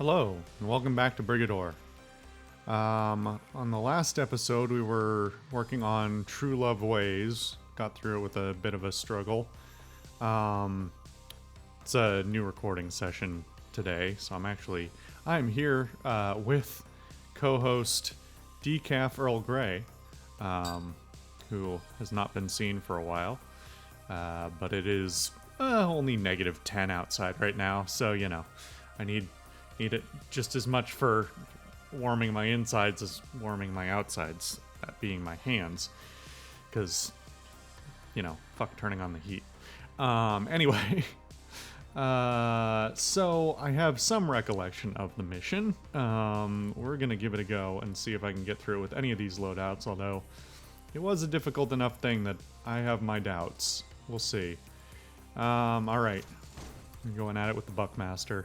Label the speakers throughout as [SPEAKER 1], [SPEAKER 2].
[SPEAKER 1] Hello, and welcome back to Brigador. On the last episode, we were working on True Love Ways. Got through it with a bit of a struggle. It's a new recording session today, so I'm here with co-host Decaf Earl Grey, who has not been seen for a while. But it is only -10 outside right now, so I need it just as much for warming my insides as warming my outsides, that being my hands, because fuck turning on the heat. Anyway, so I have some recollection of the mission. We're gonna give it a go and see if I can get through it with any of these loadouts, although it was a difficult enough thing that I have my doubts. We'll see. Alright. I'm going at it with the Buckmaster.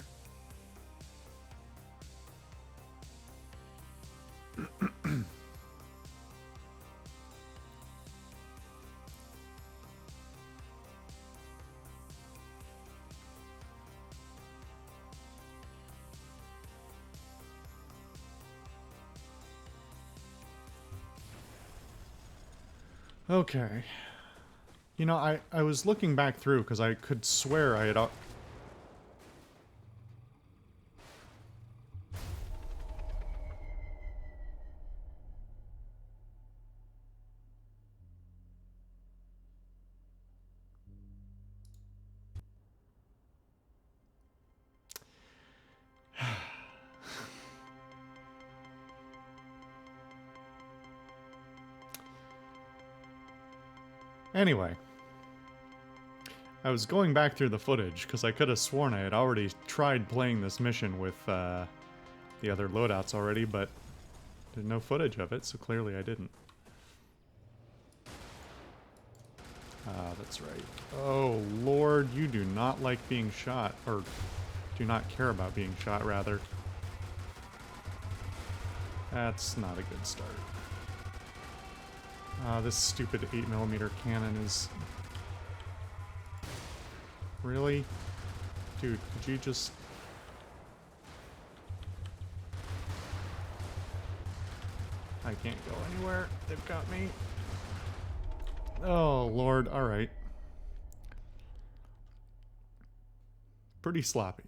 [SPEAKER 1] Okay. I was looking back through because I could swear I had... Anyway. I was going back through the footage because I could have sworn I had already tried playing this mission with the other loadouts already, but there's no footage of it, so clearly I didn't. That's right. Oh, Lord, you do not like being shot, or do not care about being shot, rather. That's not a good start. This stupid 8mm cannon is... Really? Dude, could you just... I can't go anywhere. They've got me. Oh, Lord. Alright. Pretty sloppy.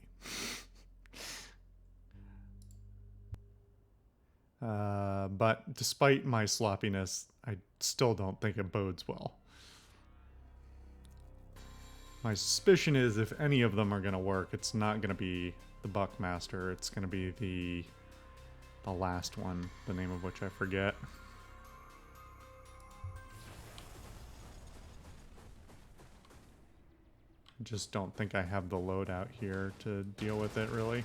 [SPEAKER 1] But despite my sloppiness, I still don't think it bodes well. My suspicion is if any of them are going to work, it's not going to be the Buckmaster. It's going to be the last one, the name of which I forget. I just don't think I have the loadout here to deal with it, really.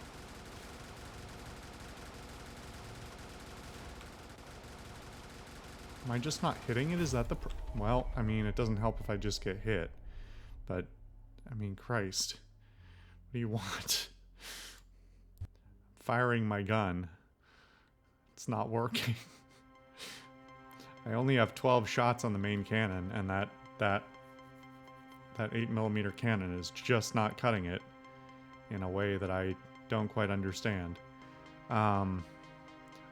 [SPEAKER 1] Am I just not hitting it? Is that the... Well, I mean, it doesn't help if I just get hit. But, I mean, Christ. What do you want? Firing my gun. It's not working. I only have 12 shots on the main cannon, and that 8mm cannon is just not cutting it in a way that I don't quite understand.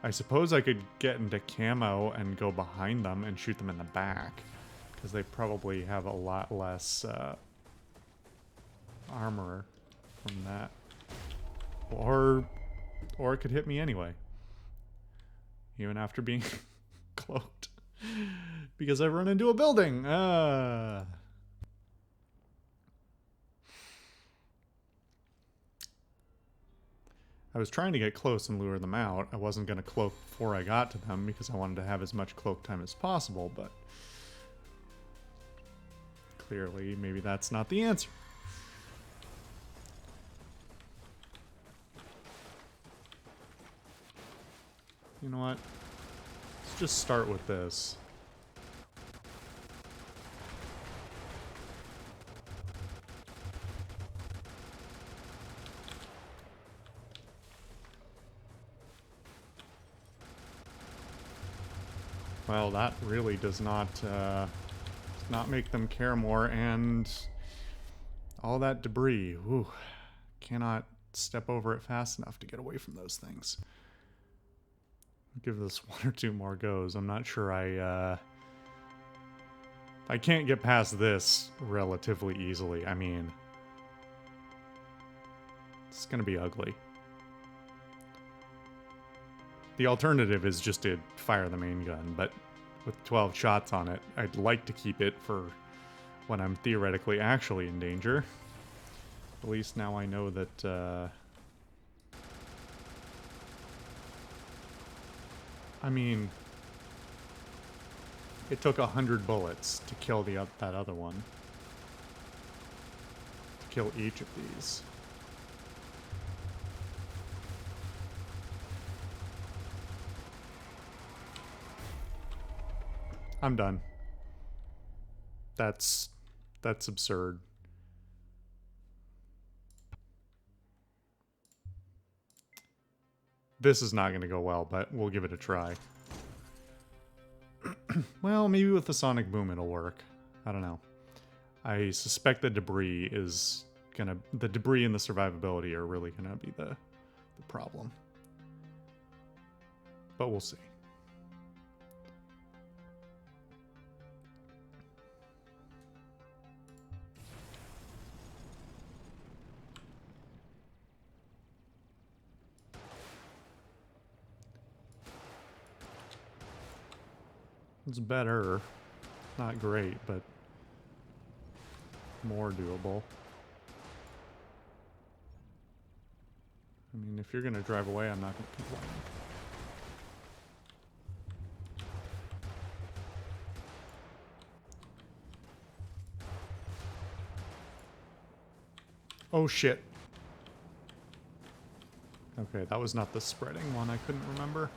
[SPEAKER 1] I suppose I could get into camo and go behind them and shoot them in the back, because they probably have a lot less armor from that. Or it could hit me anyway. Even after being cloaked. Because I run into a building! I was trying to get close and lure them out. I wasn't going to cloak before I got to them because I wanted to have as much cloak time as possible, but clearly maybe that's not the answer. You know what? Let's just start with this. Well, that really does not make them care more, and all that debris, ooh, cannot step over it fast enough to get away from those things. I'll give this 1 or 2 more goes. I'm not sure I can't get past this relatively easily. I mean, it's gonna be ugly. The alternative is just to fire the main gun, but with 12 shots on it, I'd like to keep it for when I'm theoretically actually in danger. At least now I know that, I mean, it took 100 bullets to kill that other one. To kill each of these. I'm done. That's absurd. This is not going to go well, but we'll give it a try. Well, maybe with the sonic boom it'll work. I don't know. I suspect the debris and the survivability are really gonna be the problem. But we'll see. It's better. Not great, but more doable. I mean, if you're gonna drive away, I'm not gonna complain. Oh shit. Okay, that was not the spreading one I couldn't remember.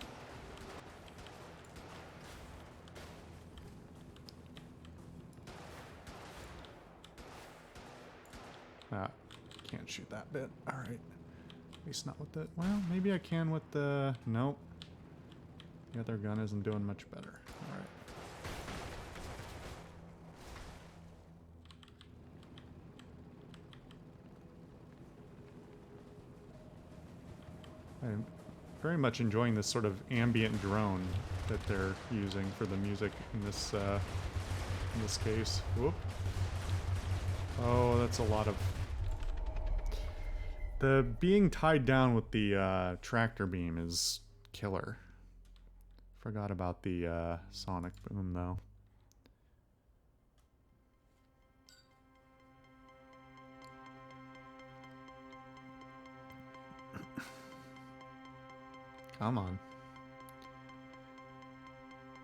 [SPEAKER 1] Can't shoot that bit. Alright. At least not with the... Well, maybe I can with the... Nope. The other gun isn't doing much better. Alright. I'm very much enjoying this sort of ambient drone that they're using for the music in this case. Whoop. Oh, that's a lot of... The being tied down with the tractor beam is killer. Forgot about the sonic boom, though. Come on.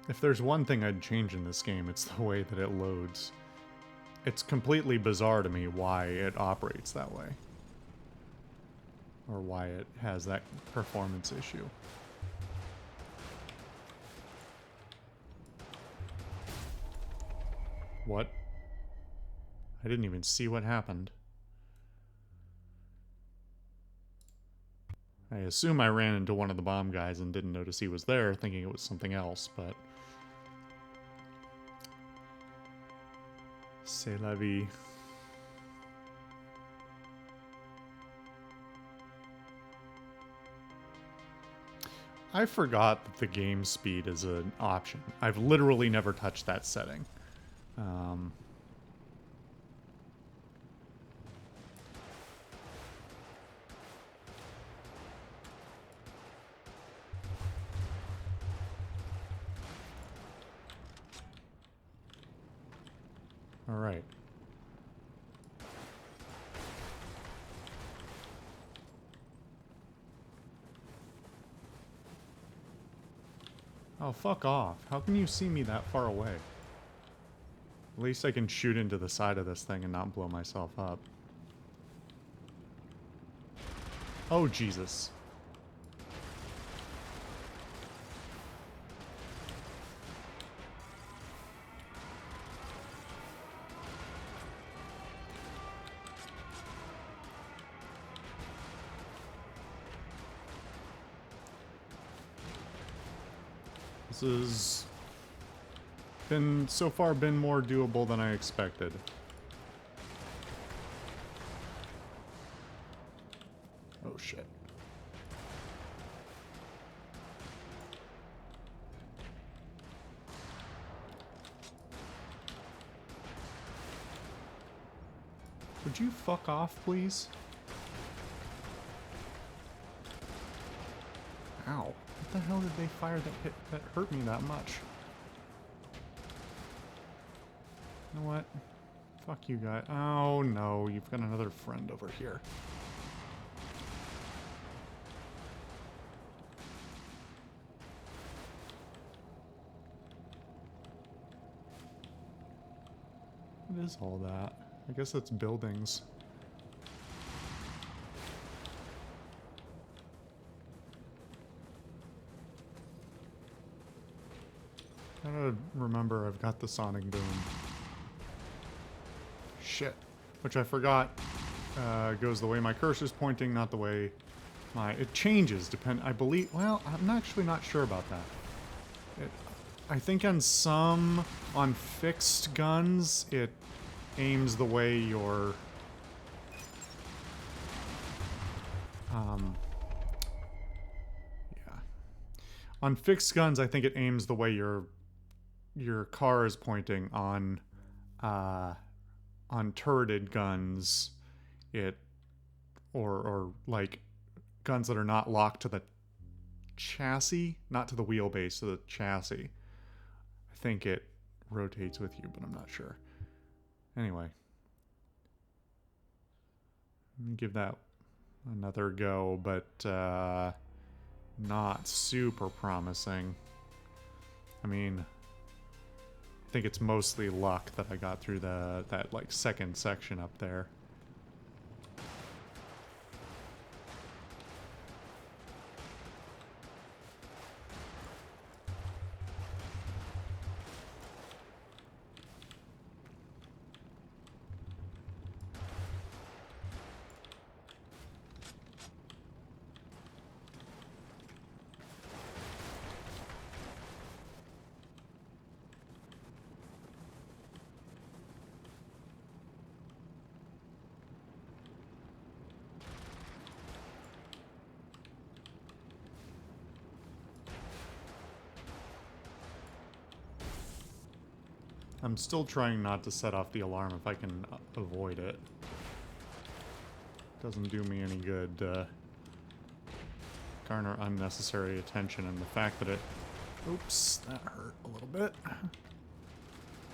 [SPEAKER 1] If there's one thing I'd change in this game, it's the way that it loads. It's completely bizarre to me why it operates that way. Or why it has that performance issue. What? I didn't even see what happened. I assume I ran into one of the bomb guys and didn't notice he was there, thinking it was something else, but... C'est la vie. I forgot that the game speed is an option. I've literally never touched that setting. All right. Oh, fuck off. How can you see me that far away? At least I can shoot into the side of this thing and not blow myself up. Oh, Jesus. This has been, so far, been more doable than I expected. Would you fuck off, please? Ow. What the hell did they fire that hurt me that much? You know what? Fuck you guys. Oh no, you've got another friend over here. What is all that? I guess that's buildings. I gotta remember I've got the sonic boom. Shit. Which I forgot goes the way my cursor's pointing, not the way my... It changes, I believe... Well, I'm actually not sure about that. I think on fixed guns, it aims the way your... yeah. On fixed guns, I think it aims the way your car is pointing. On turreted guns, or like guns that are not locked to the chassis, not to the wheelbase, to the chassis, I think it rotates with you, but I'm not sure. Anyway, let me give that another go, but not super promising. I mean, I think it's mostly luck that I got through that like second section up there. I'm still trying not to set off the alarm if I can avoid it. Doesn't do me any good, garner unnecessary attention, and the fact that it... Oops, that hurt a little bit.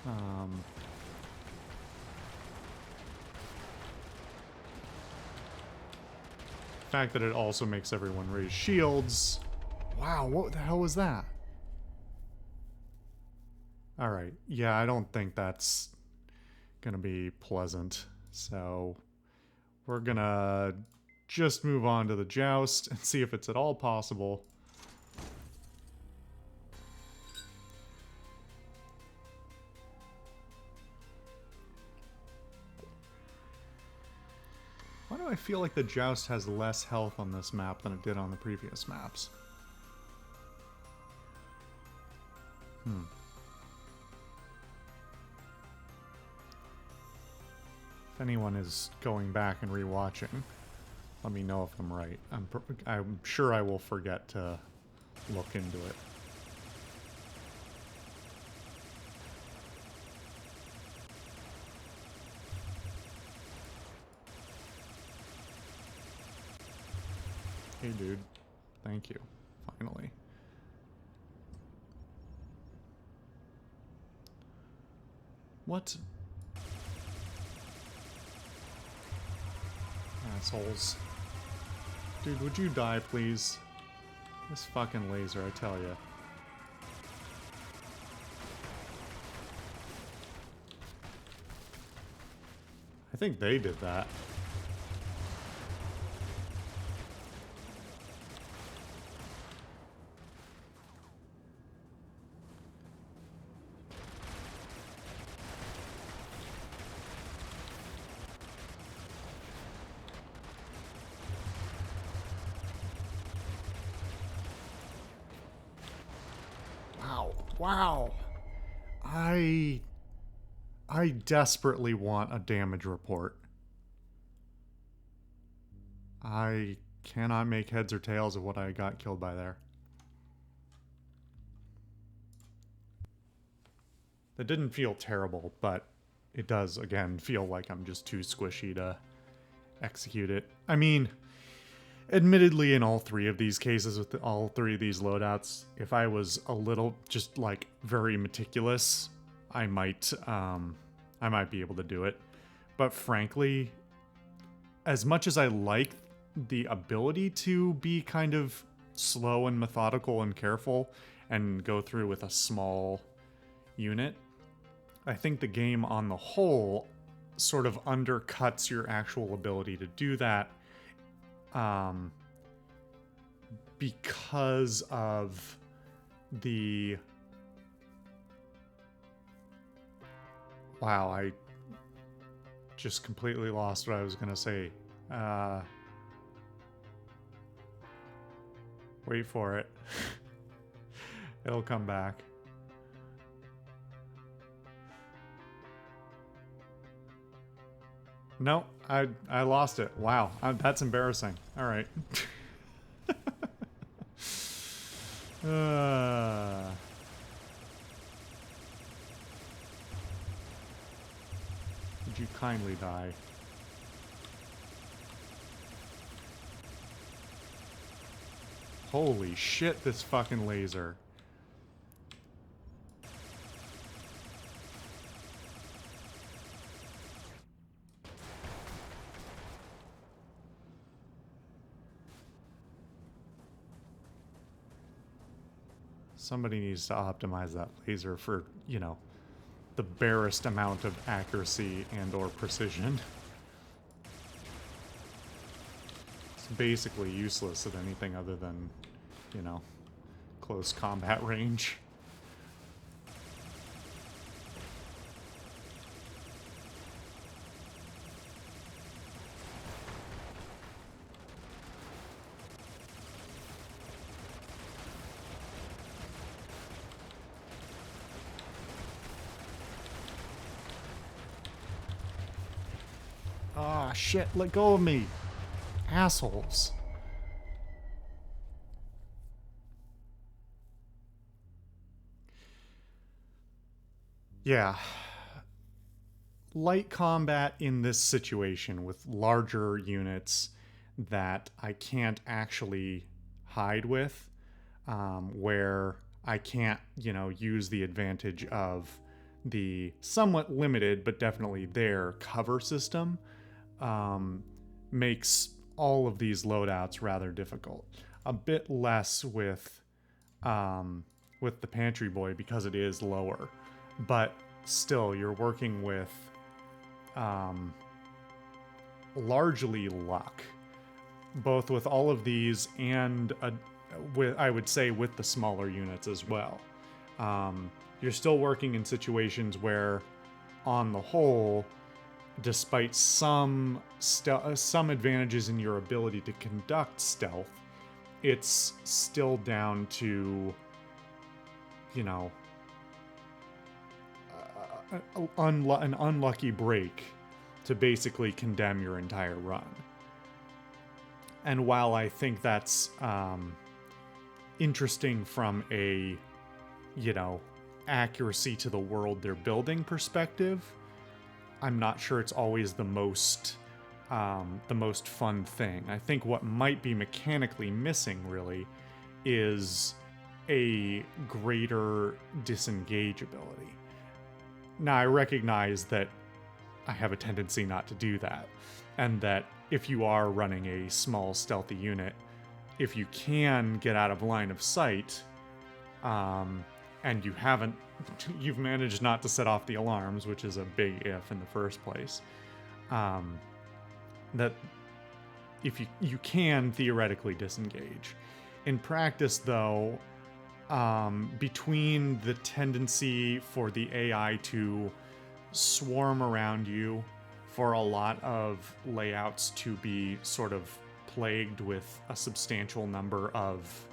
[SPEAKER 1] The fact that it also makes everyone raise shields. Wow, what the hell was that? Alright, yeah, I don't think that's gonna be pleasant, so we're gonna just move on to the joust and see if it's at all possible. Why do I feel like the joust has less health on this map than it did on the previous maps? If anyone is going back and rewatching, let me know if I'm right. I'm sure I will forget to look into it. Hey dude, thank you, finally. What? Assholes. Dude, would you die, please? This fucking laser, I tell ya. I think they did that. Wow. I desperately want a damage report. I cannot make heads or tails of what I got killed by there. That didn't feel terrible, but it does, again, feel like I'm just too squishy to execute it. I mean, admittedly, in all three of these cases, with all three of these loadouts, if I was a little just like very meticulous, I might be able to do it. But frankly, as much as I like the ability to be kind of slow and methodical and careful and go through with a small unit, I think the game on the whole sort of undercuts your actual ability to do that, because of the... Wow, I just completely lost what I was going to say. Wait for it. It'll come back. No, I lost it. Wow, that's embarrassing. All right. Would you kindly die? Holy shit, this fucking laser. Somebody needs to optimize that laser for, you know, the barest amount of accuracy and or precision. It's basically useless at anything other than, you know, close combat range. Ah, shit, let go of me. Assholes. Yeah. Light combat in this situation with larger units that I can't actually hide with, where I can't, you know, use the advantage of the somewhat limited but definitely there cover system, makes all of these loadouts rather difficult. A bit less with the Pantry Boy because it is lower, but still you're working with largely luck, both with all of these and with, I would say, with the smaller units as well. You're still working in situations where, on the whole, despite some advantages in your ability to conduct stealth, it's still down to, you know, an unlucky break to basically condemn your entire run. And while I think that's interesting from a, you know, accuracy to the world they're building perspective, I'm not sure it's always the most fun thing. I think what might be mechanically missing really is a greater disengage ability. Now, I recognize that I have a tendency not to do that, and that if you are running a small stealthy unit, if you can get out of line of sight, and you've managed not to set off the alarms, which is a big if in the first place, that if you can theoretically disengage. In practice, though, between the tendency for the AI to swarm around you, for a lot of layouts to be sort of plagued with a substantial number of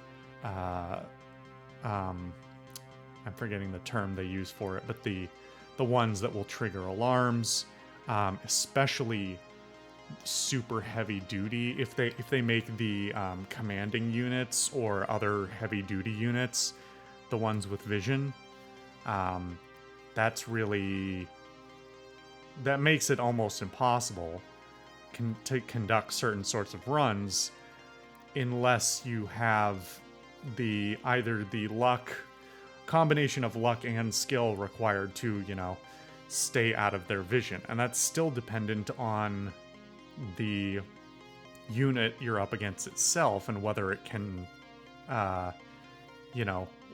[SPEAKER 1] I'm forgetting the term they use for it, but the ones that will trigger alarms, especially super heavy duty. If they make the commanding units or other heavy duty units, the ones with vision, that's really that makes it almost impossible to conduct certain sorts of runs unless you have either the combination of luck and skill required to, stay out of their vision. And that's still dependent on the unit you're up against itself and whether it can,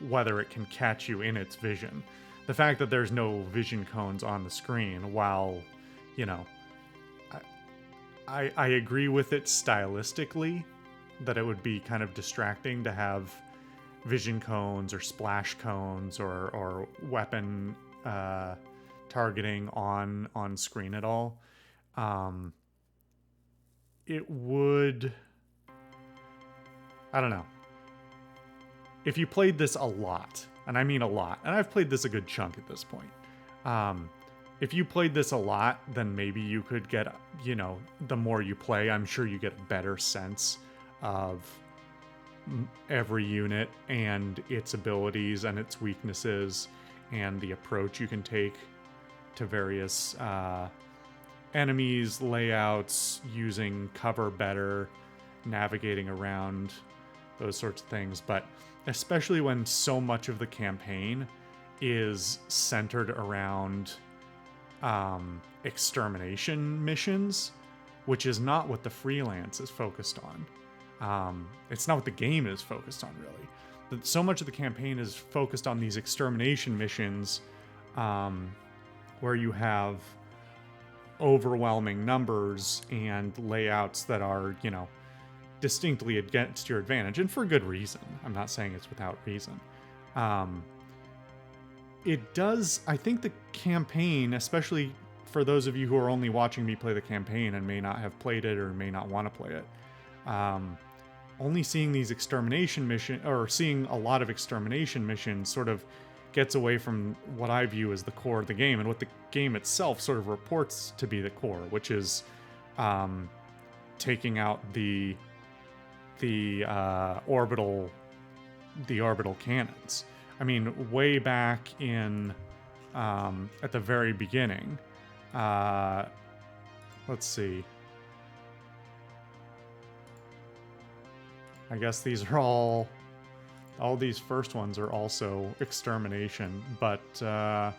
[SPEAKER 1] whether it can catch you in its vision. The fact that there's no vision cones on the screen, while, I agree with it stylistically, that it would be kind of distracting to have vision cones or splash cones or weapon targeting on screen at all. It would... I don't know. If you played this a lot, and I mean a lot, and I've played this a good chunk at this point, if you played this a lot, then maybe you could get, the more you play, I'm sure you get a better sense of every unit and its abilities and its weaknesses and the approach you can take to various enemies, layouts, using cover better, navigating around, those sorts of things. But especially when so much of the campaign is centered around extermination missions, which is not what the freelance is focused on. It's not what the game is focused on, really. So much of the campaign is focused on these extermination missions, where you have overwhelming numbers and layouts that are, distinctly against your advantage, and for good reason. I'm not saying it's without reason. It does, I think the campaign, especially for those of you who are only watching me play the campaign and may not have played it or may not want to play it, only seeing these extermination missions, or seeing a lot of extermination missions, sort of gets away from what I view as the core of the game and what the game itself sort of reports to be the core, which is taking out the orbital cannons. I mean, way back in at the very beginning, let's see. I guess these are all these first ones are also extermination, but yeah,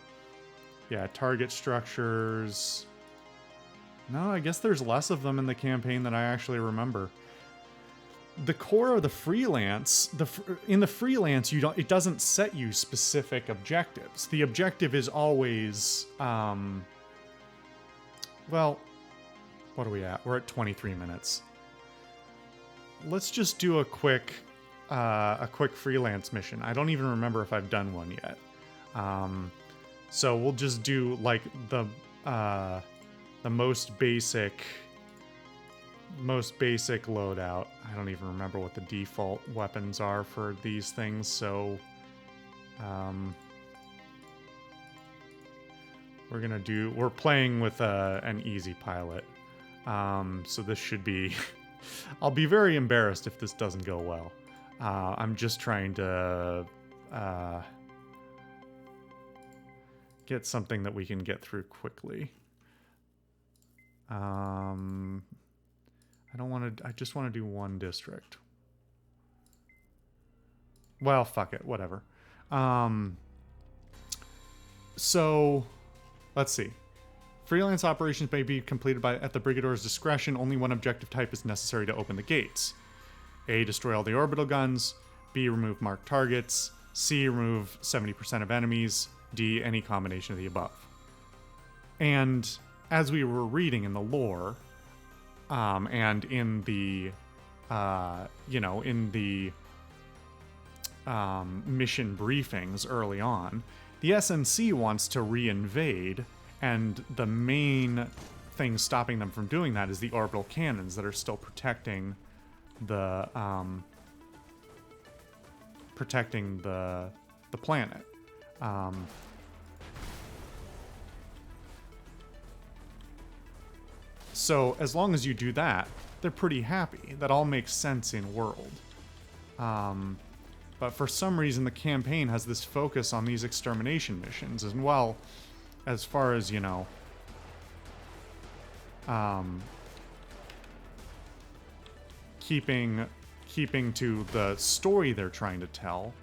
[SPEAKER 1] target structures. No, I guess there's less of them in the campaign than I actually remember. The core of the freelance, in the freelance, it doesn't set you specific objectives. The objective is always, well, what are we at? We're at 23 minutes. Let's just do a quick freelance mission. I don't even remember if I've done one yet. So we'll just do like the most basic loadout. I don't even remember what the default weapons are for these things, so we're playing with an easy pilot, so this should be I'll be very embarrassed if this doesn't go well. I'm just trying to get something that we can get through quickly. I just want to do one district. Well, fuck it, whatever. So, let's see. Freelance operations may be completed at the Brigador's discretion. Only one objective type is necessary to open the gates. A, destroy all the orbital guns. B, remove marked targets. C, remove 70% of enemies. D, any combination of the above. And as we were reading in the lore, and in the, mission briefings early on, the SNC wants to reinvade, and the main thing stopping them from doing that is the orbital cannons that are still protecting the planet. So as long as you do that, they're pretty happy. That all makes sense in world. But for some reason, the campaign has this focus on these extermination missions. And well, as far as, keeping to the story they're trying to tell.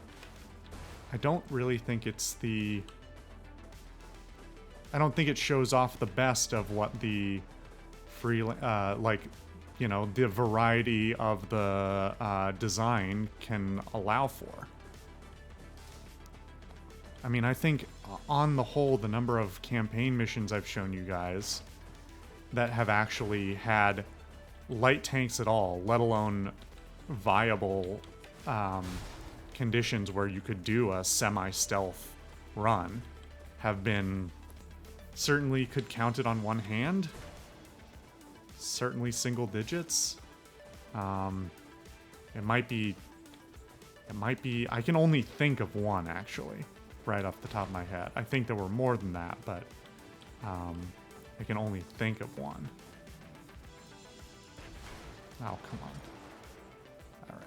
[SPEAKER 1] I don't really think it's the... I don't think it shows off the best of what the free, like, you know, the variety of the design can allow for. I mean, I think on the whole, the number of campaign missions I've shown you guys that have actually had light tanks at all, let alone viable conditions where you could do a semi-stealth run, have been... certainly could count it on one hand. Certainly single digits. It might be... I can only think of one, actually, right off the top of my head. I think there were more than that, but I can only think of one. Oh, come on. All right.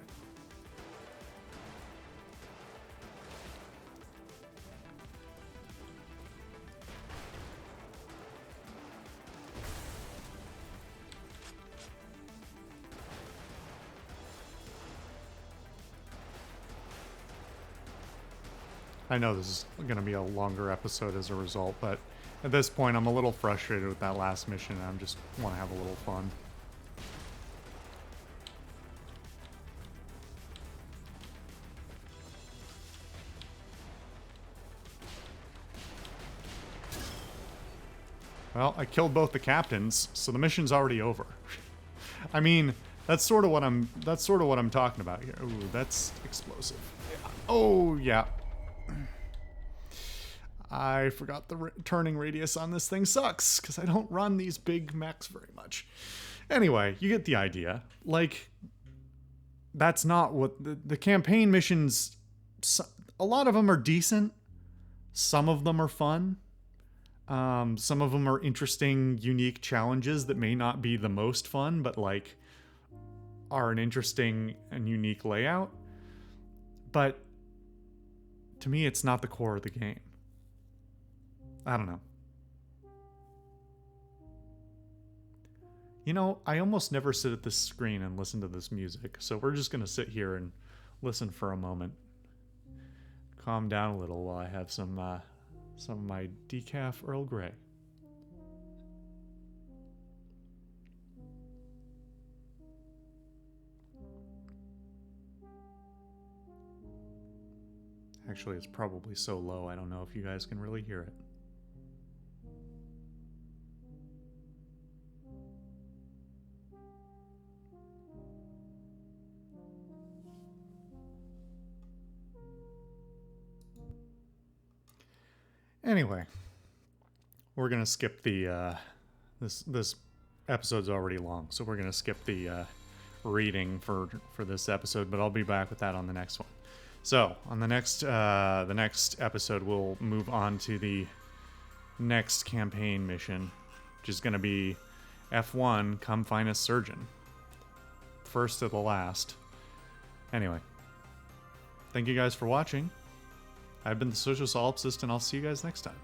[SPEAKER 1] I know this is going to be a longer episode as a result, but at this point I'm a little frustrated with that last mission and I just want to have a little fun. Well, I killed both the captains, so the mission's already over. I mean, that's sort of what I'm talking about here. Ooh, that's explosive. Oh, yeah. I forgot the turning radius on this thing sucks, because I don't run these big mechs very much. Anyway, you get the idea. Like, that's not what... The campaign missions, a lot of them are decent. Some of them are fun. Some of them are interesting, unique challenges that may not be the most fun, but, like, are an interesting and unique layout. But to me, it's not the core of the game. I don't know. You know, I almost never sit at this screen and listen to this music, so we're just going to sit here and listen for a moment. Calm down a little while I have some of my decaf Earl Grey. Actually, it's probably so low, I don't know if you guys can really hear it. Anyway, we're gonna skip the this episode's already long, so we're gonna skip the reading for this episode, but I'll be back with that on the next one. So on the next episode, we'll move on to the next campaign mission, which is gonna be F1. Come find a surgeon. First to the last. Anyway, thank you guys for watching. I've been the Social Solipsist, and I'll see you guys next time.